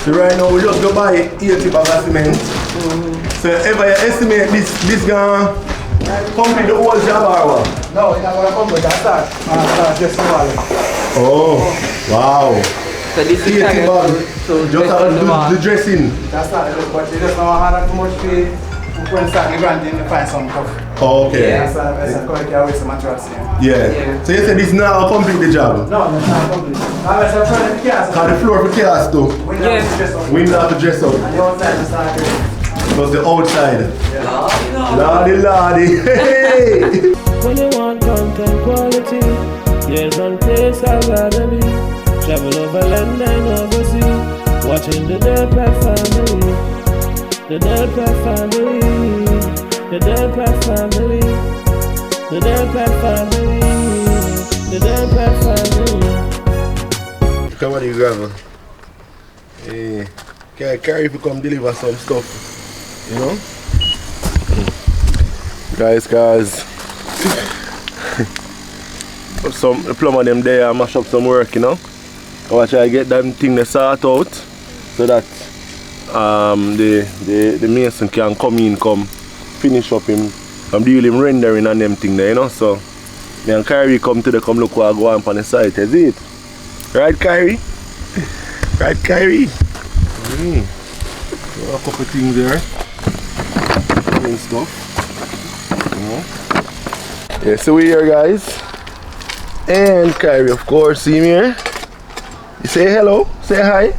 So right now we just go buy 80 bags of cement. So ever you estimate this gonna complete the whole job or what? No, it's not gonna complete that start. Just small. Oh, wow. So this is 80 bags. Just have to do the dressing. That's not it, but you just don't have too much fee. When you start the granting, you find some stuff. Oh, okay. Yeah, that's a quality of some materials here. Yeah. So you said this now complete the job? No, that's not complete. That's a front of the cast. How the floor for chaos too? We have to dress up. And the outside is not good. Because the outside. Yeah. Lordy. Hey! When you want content quality, there's one place I gotta be. Travel over land and overseas, watching the Delpet family. The Delpet family. The Delpet family. The Delpet family. The Delpet family. Come on, you gravel. Hey. Carry if you come deliver some stuff. You know? Guys, some plumber them there mash up some work, you know. I want to try to get them thing they sort out so that the mason can come finish up him deal him rendering and them thing there, you know. So me and Kyrie come look what I go on the site, is it? Right, Kyrie? Right, Kyrie? A couple things there. And stuff. Yeah, so we're here, guys. And Kyrie, of course, see me here. You say hello, say hi.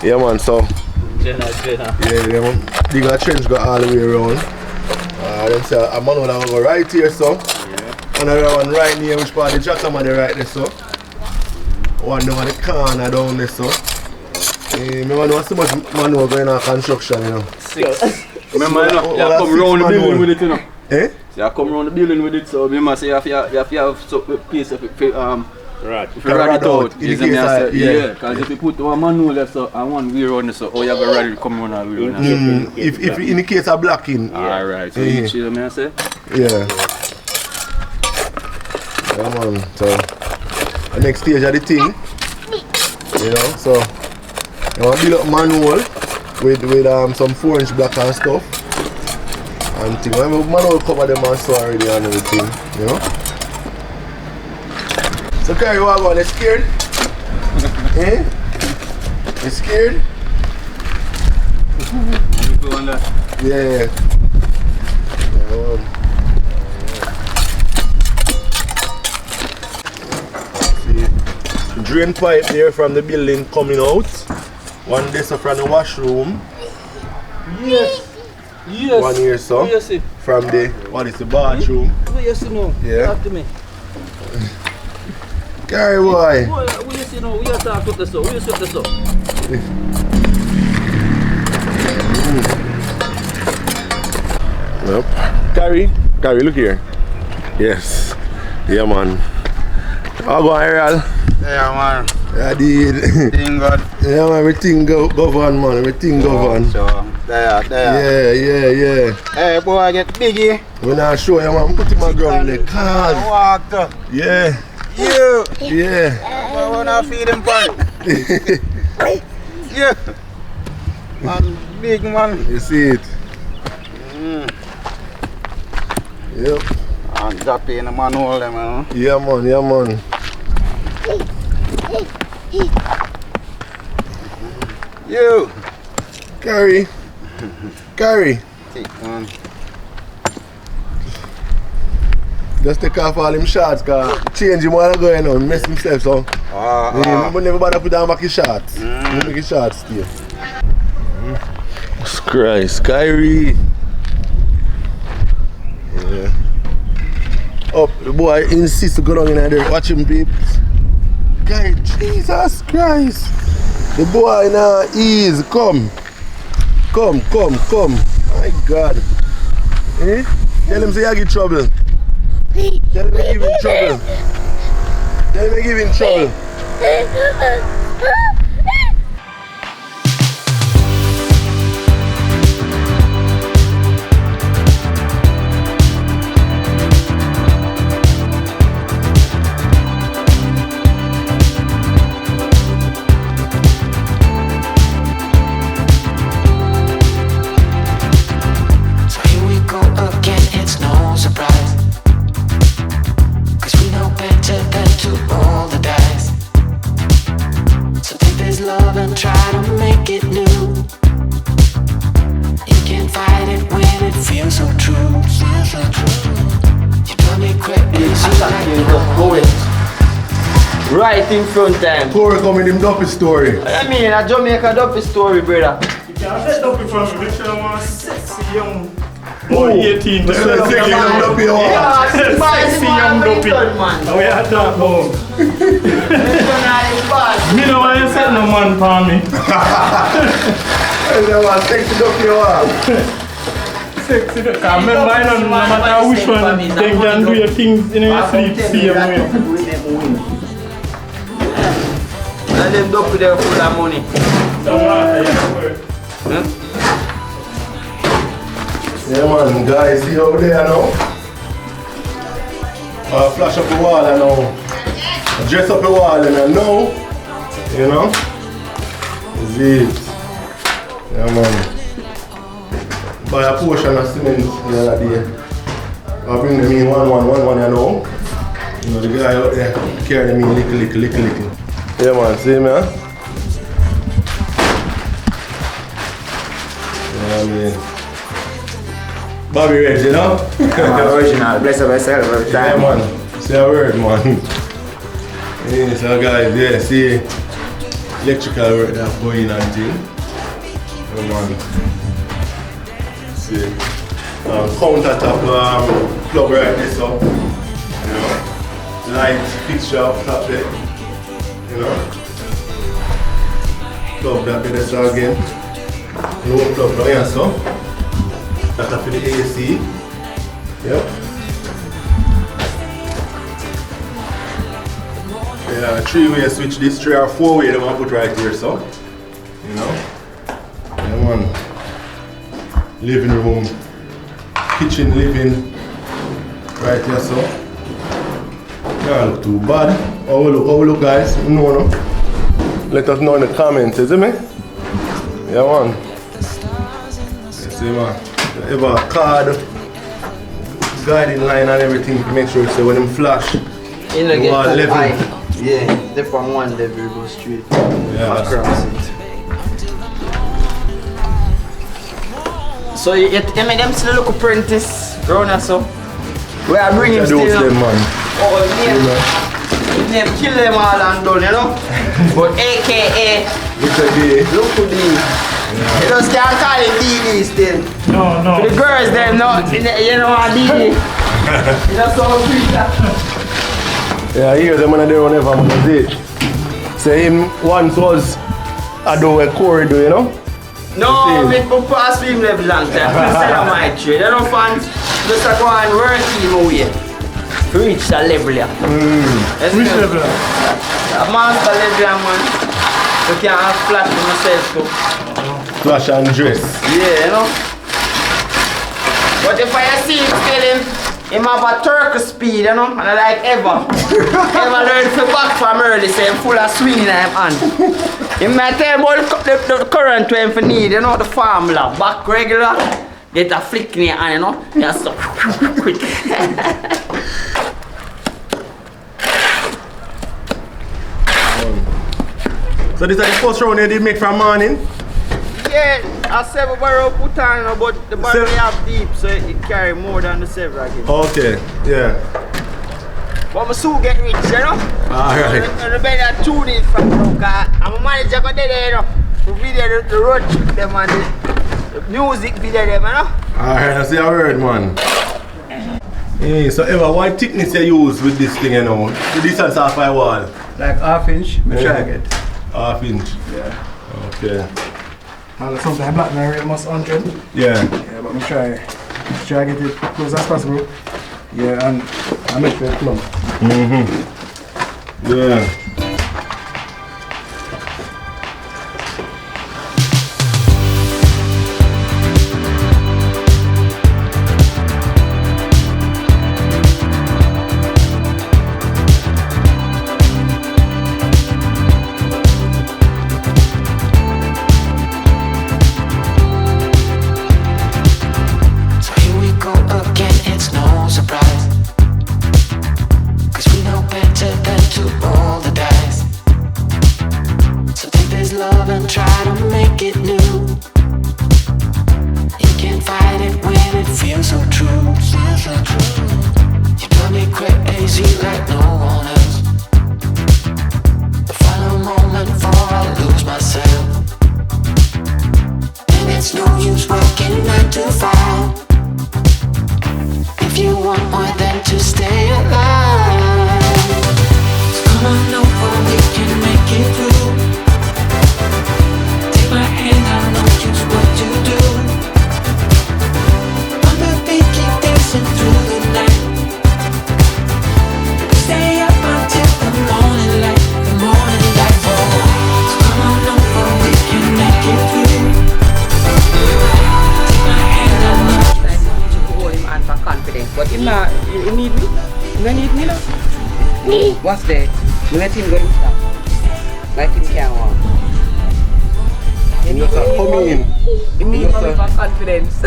Yeah, man, so. Jenna. Yeah, man. Dig a trench go all the way around. Then say a man will go right here, so. Yeah. Another one right near which part the jack man right there, so. One down the corner down there, so. Remember, know so much manual going on construction, you know. 6. Remember, you come round the building with it, you know. Eh? So you come round the building with it, so remember, say you have to some piece of Right. if you ride it out, In the case yeah, because if you put one manual there, so and one wheel on it, so you have to ride it come round and wheel on it. If in the case of blocking. Alright, so you see what I say? Yeah. Yeah, man. So the next stage of the thing, you know, so you want to build up manual with some 4-inch block and stuff. And thing. Manual cover them and so already and everything, you know. So Kyrie, what about? You scared? Eh? You scared? Yeah. See, drain pipe there from the building coming out. One this from the washroom. Yes. One here, so. From the what is the bathroom? Yes, you know. Yeah. Talk to me. Kyrie, boy. We just you know, we are talking this up. We just this up. Yep. Kyrie, look here. Yes. Yeah, man. How go, Ariel? Yeah, man. I did. Everything good. Yeah, man. Everything go on, man. Everything go on. So, there. Yeah. Hey, boy, get biggie. When I show you, man, put him on ground in the car. Walk to. Yeah. You. Yeah. I wanna feed him fun. Yeah. Man, big man. You see it? Yep. And drop in the manual, man. Yeah, man. You. Kyrie. Take man. Just take off all him shots, cause change him while I go on, mess himself, so. Never bother put down back his shots. Make his shots still. Christ, Kyrie. Yeah. Oh, the boy insists to go down in there watching people. Guy, Jesus Christ. The boy now is come. My God. Eh? Tell him say you give trouble. Tell him you give him trouble. right in front of him. Corey come with him dumpy story. I mean, a Jamaica dumpy story, brother. You can't let up from me. Make sure I'm a sexy young boy, 18 to 20. Sexy young dumpy. Yeah, Sexy young dopey. man. How we are talking about? Me no want you set no man for me. Sexy dumpy. Sexy. Because remember, no matter which one, they can do your things in your sleep, same way. And them dopey there full of money. Yeah man, guys, see over there now? Flash up the wall and now. Dress up the wall and now. You know? Zip. Yeah man. Buy a portion of cement the other day. I bring them in one, you know. You know, the guy out there carry them in little. Yeah man, see me, huh? Yeah man. Bobby Reds, you know? Original, bless myself every Yeah time. man, say a word man. Yeah, so guys, yeah, see electrical work that's going on thing. Yeah man. See countertop plug right there so. You know. Light fixture up top there. You know. Plug that bit so again. No plug down here so. That's for the AC. Yep. Yeah, 3-way switch this, 3 or 4-way they want to put right here, so. You know? Yeah, man. Living room, kitchen, living. Right here, so. Yeah, look too bad. How we look, guys? No. Let us know in the comments, is it me? Yeah, man. See, man. You have a card, guiding line and everything to make sure so when them flash, You know, get are level. high. Yeah, they from one level go straight Yeah. across it. So you make them still look apprentice round us so. We are bringing still. Them, man. Oh, name kill them all and done, you know. But AKA Look at the look to the. You just can't call it DD still. No. The girls them not, you know what DD. You know so sweet that. yeah, here them when they run ever man it. Say him once was I do a corridor, you know? No, me pass swim level long time. I said on my trade. I don't find just go and work him away. To reach that level yeah. Which level? A master level man. You can't flash on yourself too. Flash and dress. Yeah, you know. But if I see him still him have a turkey speed, you know, and I like ever learn to back from early, so I'm full of swing in him hand. He might tell about the current to him for need, you know, the formula. Back regular, get a flick in your hand, you know, just so quick. So this is the first round you did make from morning? Yeah, a 7 barrel put on, but the barrel have deep, so it carry more than the 7 again. Okay, yeah. But I soon get rich, you know? Alright. And the better tune in from now, I'm a manager go there, you know? The video, the road trip them and the music video them, you know? Alright, I see a word, man. Yeah, so Eva, what thickness you use with this thing, you know? The distance off my wall? Like ½ inch, we try get. ½ inch? Yeah. Okay. And sometimes black man rate must 100. Yeah. Yeah, but we try get it close as possible. Yeah, and I make sure it's close. Yeah. So here we go again, it's no surprise. 'Cause we know better than to roll the dice. want more than to stay alive. So come on over, we can make it through. Take my hand, I know just what to do. On the beat, keep dancing through the night. Stay up until the morning light, the morning light. Oh, so come on over, we can make it through. Take my hand, I know. Hold him and for confidence. But him not, you need me? You don't need me now? Me? What's that? You let him go himself. Like him can't walk. You just come in. You need money for confidence.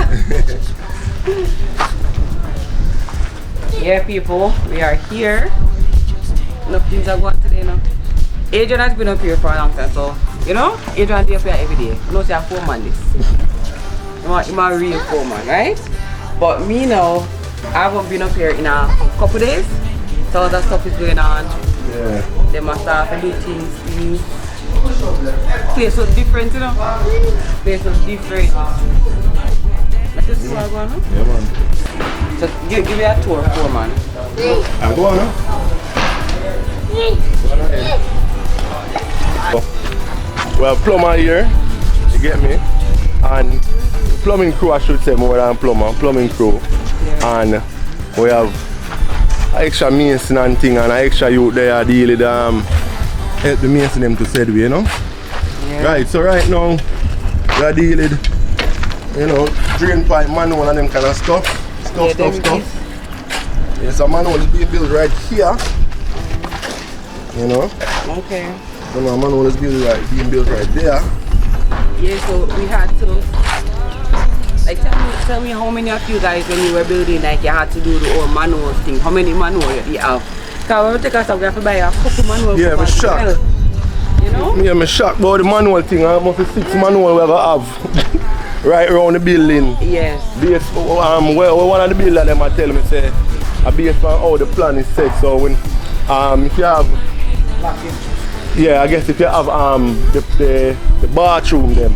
Yeah, people, we are here. Enough things are going today now. Adrian has been up here for a long time, so you know, Adrian is up here every day. You know, say a 4 man this. I'm a real 4 man, right? But me now, I haven't been up here in a couple days, so other stuff is going on. Yeah. They must have to do things. Place was different, you know. Place was different. Let's just see what's going on. Yeah, man. So give me a tour, 4 man. I'm going on. Well, plumber here, you get me? And plumbing crew, I should say, more than plumber, plumbing crew. Yeah. And we have an extra mason and thing, and an extra youth there deal with help the mason them to said way, you know? Yeah. Right, so right now we are dealing with, you know, drain pipe manual and them kind of stuff. Yeah, so manual is being built right here. You know? Okay. So now manual is being built right there. Yeah, so we had to, like, tell me how many of you guys, when you were building, like, you had to do the whole manual thing. How many manuals you have? Because when we take us up, we have to buy a couple manuals. Yeah, I'm shocked. You know? Yeah, I'm shocked about the manual thing. I must be 6 manual we ever have right around the building. Yes. Based, well, one of the builders them I tell me say, based on how the plan is set. So when if you have, yeah, I guess if you have the bathroom them,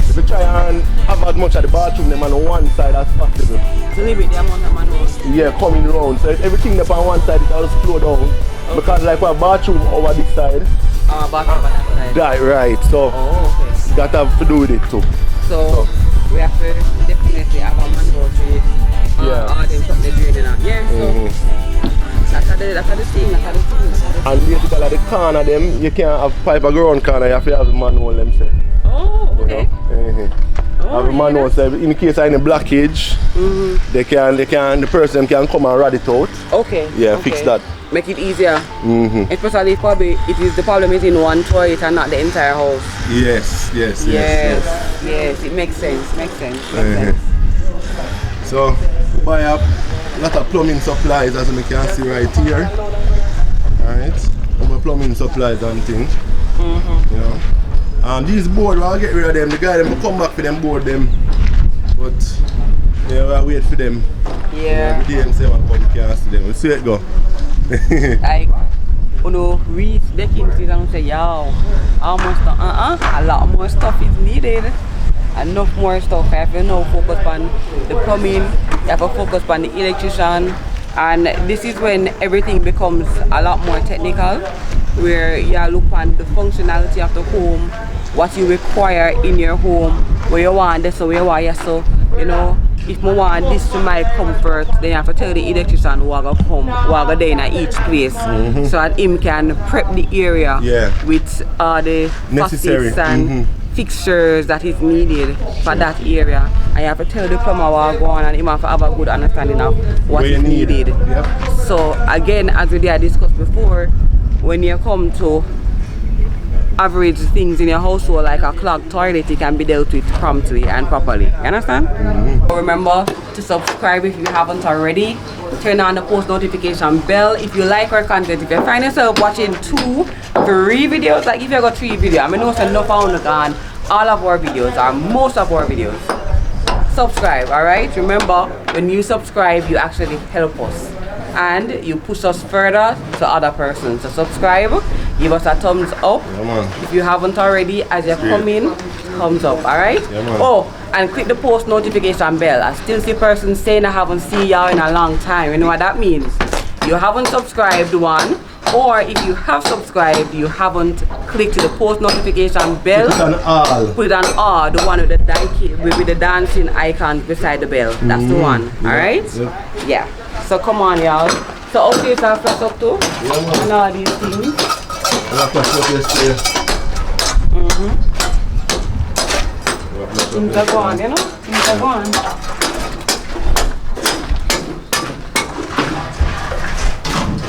if you try and have as much of the bathroom them on one side as possible. To limit the amount of manuals. Yeah, coming round. So everything up on one side it will slow down. Okay. Because like we have bathroom over this side. Bathroom over that side. That right. So okay. that have to do with it too. So we have to definitely have a manual to it. All them something draining out. Yeah, so that's the thing. And basically like the corner them, you can't have pipe around corner, you have to have the manual them say. Oh, okay. Have a manual so in case of any blockage, the person can come and rad it out. Okay. Yeah, okay. fix that. Make it easier. Especially if probably the problem is in one toilet and not the entire house. Yes. Yes, it makes sense. Makes sense. So we buy up a lot of plumbing supplies as you can see right here. Alright. Our plumbing supplies and things. You know. These boards, I'll get rid of them. The guy them will come back for them board them. But yeah, we'll wait for them. Yeah. Every day them say what come can't see them. We'll see it go. Like, you know, reach the things and say, yo, almost a lot more stuff is needed. Enough more stuff. I have to now focus on the plumbing, you have to focus on the electrician, and this is when everything becomes a lot more technical, where you look on the functionality of the home, what you require in your home, where you want this or where you want yes, so you know, if I want this to my comfort, then you have to tell the electrician who are come, who are there in each place, so that him can prep the area with all the necessary facets and fixtures that is needed for that area. And you have to tell the plumber what go on, and him have to have a good understanding of what is needed. Yep. So again, as we did discussed before, when you come to average things in your household like a clogged toilet, it can be dealt with promptly and properly. You understand? Remember to subscribe if you haven't already. Turn on the post notification bell if you like our content. If you find yourself watching 2, 3 videos, like if you got 3 videos, I mean no say no found on all of our videos or most of our videos. Subscribe, alright? Remember, when you subscribe, you actually help us. and you push us further to other persons. So subscribe, give us a thumbs up. Yeah, man. If you haven't already, as you come in, thumbs up, alright? Yeah, man. Oh, and click the post notification bell. I still see persons saying I haven't seen y'all in a long time. You know what that means? You haven't subscribed, one, or if you have subscribed, you haven't clicked the post notification bell. Put it on all. Put it on all, the one with the dancing icon beside the bell. That's the one, alright? Yep. Yeah. So come on, y'all. So updates are first up too. Yeah, man. And all these things. I'll put this Things are gone, you know? Things are gone.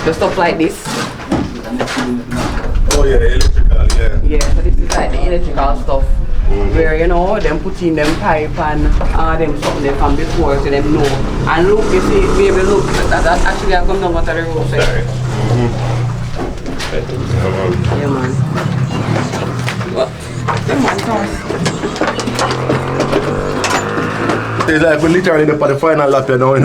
Just stuff like this. Oh yeah, electrical, yeah. Yeah, so this is like the electrical stuff. Where, you know, them put in them pipe and them something there from before so them know. And look, you see, baby, look, that actually I come down to the road. So. Yeah, man. What? Yeah, man, come. It's like we're literally up at the final lap, you know.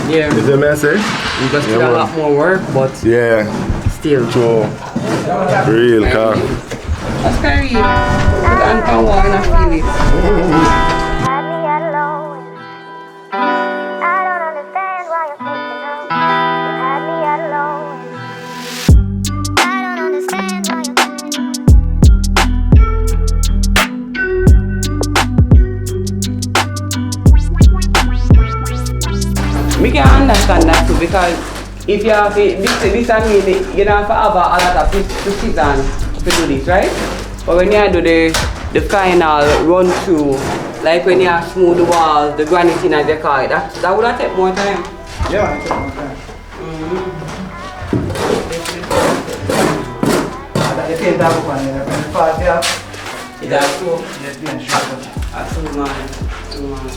Yeah. You see what I say? You just do a lot more work, but Yeah. still. True. Real car. That's very real. And power and I feel it. Had me at a low. I don't understand why you're thinking of. You had me at a low. I don't understand why you're We can understand that too because if you have this I mean you don't have to have a lot of precision to do this, right? But when you do the final run through, like when you have smooth the walls, the granite as they call it, that would have take more time. Yeah, it took more time. The paint that up on there, the part there, That's true. it's being short. That's true, man. True, man.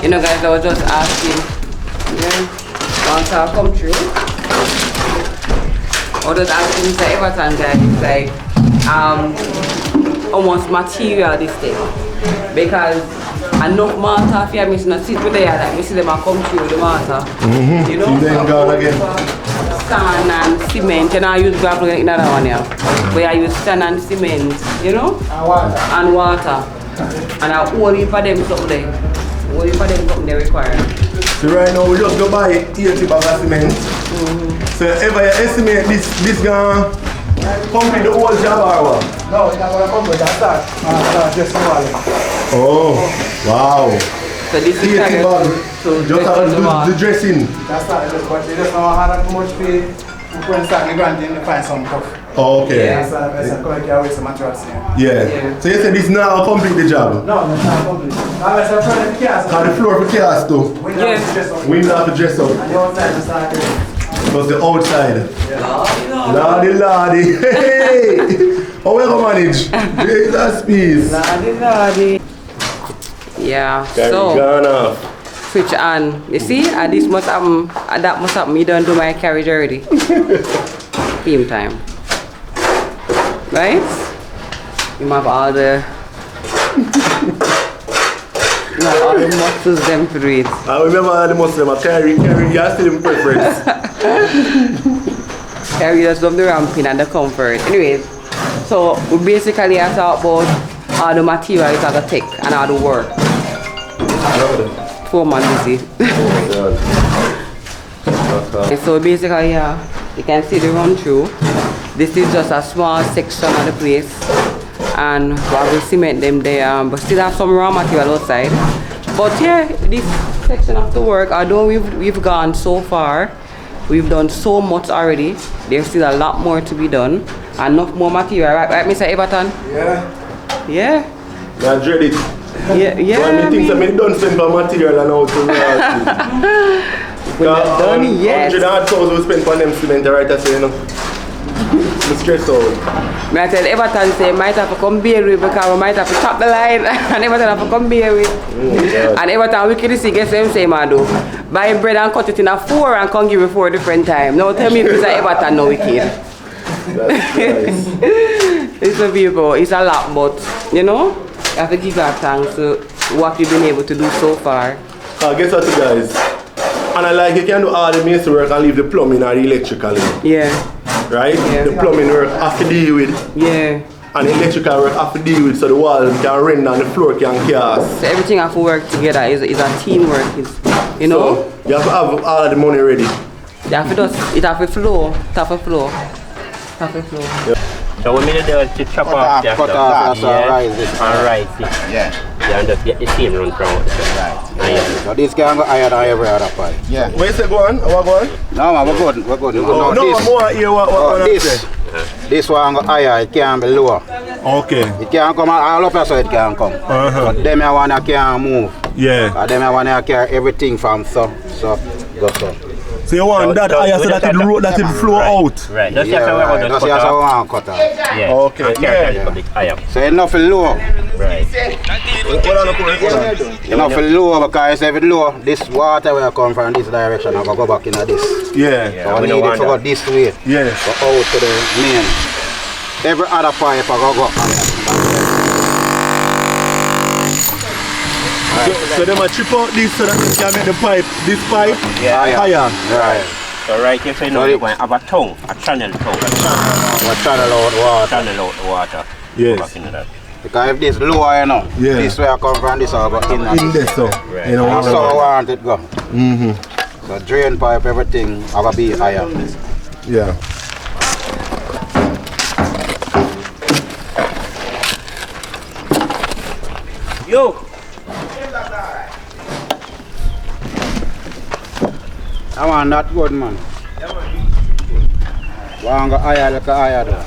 You know guys, I was just asking, once I come through, I was just asking Mr. Everton guys, like, how much material this thing. Because enough mortar for me to sit with there, like, we see them come through the mortar. You know, Then gone again. sand and cement, and I use gravel in another one here. Where I use sand and cement, you know? And water. And I only for them something there. Only for them something they require. So right now we just go buy 80 bags of cement. So ever you estimate this gonna complete the whole job or what? No, it's not going to come with that start. Just one. Oh, wow. So this 80 is bags. to Just have to do the dressing. That's not just, but you just don't have too much pay. You can start the grant and find some stuff. Oh, okay. Yeah. That's a correct way some materials here. Yeah. So you said this now complete the job? No, that's not complete. Unless I'm trying to cast. Got the floor for chaos too. We don't have to dress up. We don't have to dress up. And the outside is start there. Plus the outside. Lordy. Hey! How we gonna manage? Jesus peace. Lordy. Yeah, so Gone off. switch on. You see, and this must happen, and that must happen. You don't do my carriage already. Team time. Right? You have all the you have all the muscles them to do it. I remember all the muscles I carry, you're still in preference. Carry just love the ramping and the comfort. Anyways, so we basically have to talk about all the material it's gonna take and all the work. 4 months busy. So basically, yeah, you can see the run through. This is just a small section of the place, and while we cement them there, but still have some raw material outside. But yeah, this section of the work, although we've gone so far, we've done so much already. There's still a lot more to be done, and enough more material, right, Mr. Everton? Yeah. Yeah. I dread it. Yeah. When me think that me don't spend for material and how to We're not done yet. 100,000 we spend for them cement right, I say, you know. I'm stressed out. I tell Everton say might have to come bear with because we might have to top the line and Everton have to come bear with. And Everton wicked to see guess them say man do. Buy bread and cut it in a 4 and come give me 4 different times. Now tell me if it's a Everton no wicked. That's nice. It's a people, it's a lot, but you know, you have to give God thanks to what you've been able to do so far. Guess what you guys? And I like you can do all the masonry work and leave the plumbing or the electrical in. Yeah. Right? Yeah. The plumbing work have to deal with. Yeah. And the electrical work have to deal with so the wall can render and the floor can cast. So everything have to work together. Is a teamwork. You know? So you have to have all the money ready. You have to just, it have to flow. It have to flow. It have to flow. Yeah. So we need to chop off the that's alright. Alright. Yeah. Yeah, and just get the same run from it. Right. So this can go higher than every other pipe. Yeah. Where you say go on? What go on? No man, we're good. We're good. No, this, more here what this one go higher, it can be lower. Okay. It can come all up here so it can come. But them here one can move. Yeah. And them here one carry everything from so go so. So you want that higher so that it flow out? Right. That's how we want cut off. Yeah. Okay. Yeah. So enough low. Right. Enough low because if it low, this water will come from this direction and go back into this. Yeah. So we need it to go this way. Yeah. Go out to the main. Every other pipe will go So they might chip out this so that they can make the pipe, this pipe higher. Right. So right here, so you know you're going to have a tongue, a channel tongue. We'll channel out water. Channel out the water. Yes. Back into that. Because if this lower, you know, this way I come from, this will go in there. So, right. You know, that's how I want it go. So drain pipe, everything will be higher. Yeah. Yo! I want that good, man. Want go higher, like a higher though.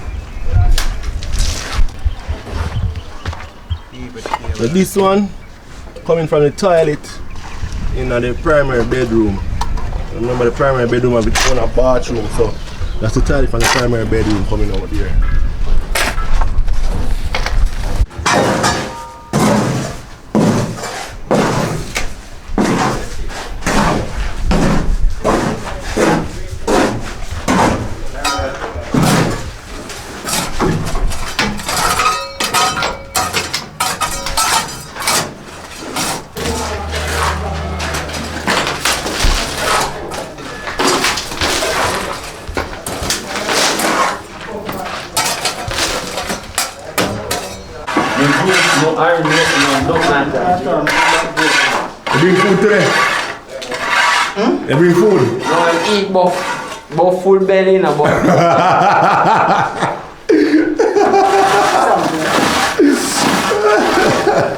So this one coming from the toilet in the primary bedroom. Remember the primary bedroom has its own bathroom, so that's the toilet from the primary bedroom coming out there. No iron, no lantern. You bring food today? You bring food? No, I eat both full belly and a both.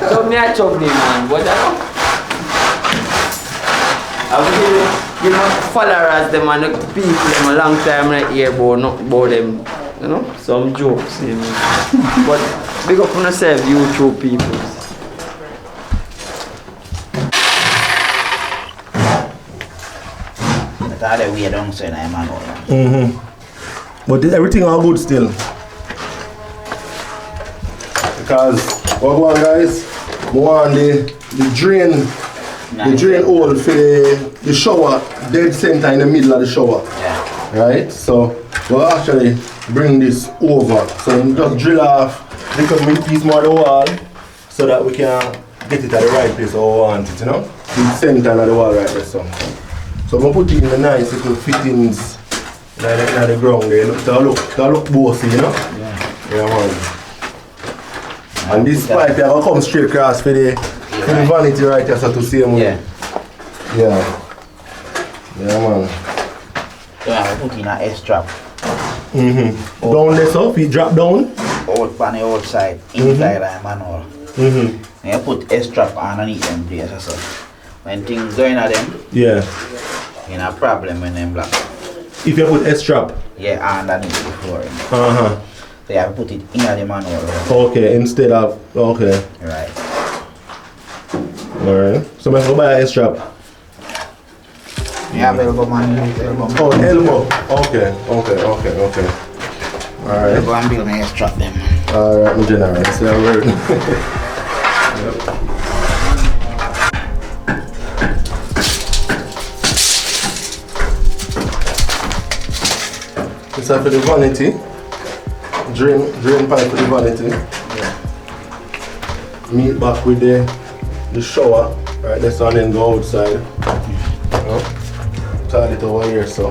So me I chop them, man, but I you know, followers them and the people them a long time right here about them, you know, some jokes, you know. But big up on yourself, YouTube people. That's the way down say man. But everything all good still. Because what go on guys, we want the drain hole for the shower dead center in the middle of the shower. Yeah. Right? So we'll actually bring this over. So we just drill off little piece more of the wall so that we can get it at the right place where we want it, you know? The center of the wall right there. So we'll put it in the nice little fittings in the ground there. That look bossy, you know? Yeah, man. And this pipe here will come straight across for the vanity right here, so to see them. Yeah, man. Yeah, we put in an S-trap. Down there, so feet drop down. Out on the outside, inside the manual. And you put S-trap underneath them places. So when things going at them, you have a problem when them black. If you put S-trap? Yeah, underneath the floor. So you have to put it in the manual. Okay, instead of, okay. Right. Alright. So I go buy an S-trap. Yeah, elbow man. Oh, elbow. Okay. Alright. Go and build my strap them. Alright, my general. That's the word. This is for the vanity. Drain pipe for the vanity. Meet back with the shower. Right, this one then go outside. Tie it over here so.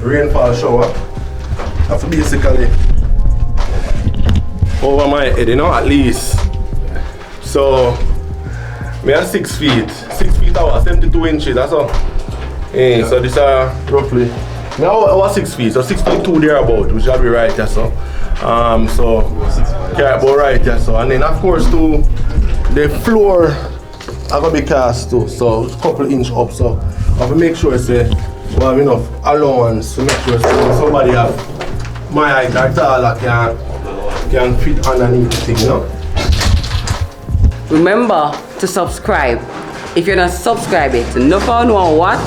Rainfall shower. That's basically over my head, you know, at least. So, me are 6 feet. 6 feet over 72 inches, that's all. So this are roughly, now I was 6 feet, so 6.2 thereabout, which shall be right, yeah, so. Carry about right, yeah, so. And then of course too, the floor I gonna be cast too, so a couple inch up, so I have to make sure say we have enough allowance to make sure somebody have my height or taller can fit underneath the thing, you know? Remember to subscribe. If you're not subscribed, no one will watch,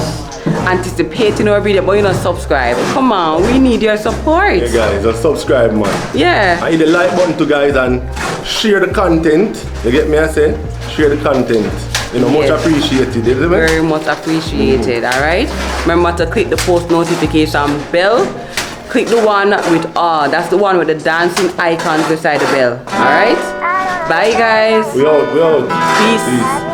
anticipating our video, but you're not subscribed. Come on, we need your support. Yeah guys, just subscribe man. Yeah. And hit the like button too guys and share the content. You get me I say? Share the content. You know, much appreciated, isn't it? Very much appreciated, alright? Remember to click the post notification bell. Click the one with that's the one with the dancing icons beside the bell. Alright? Bye guys. We out. Peace.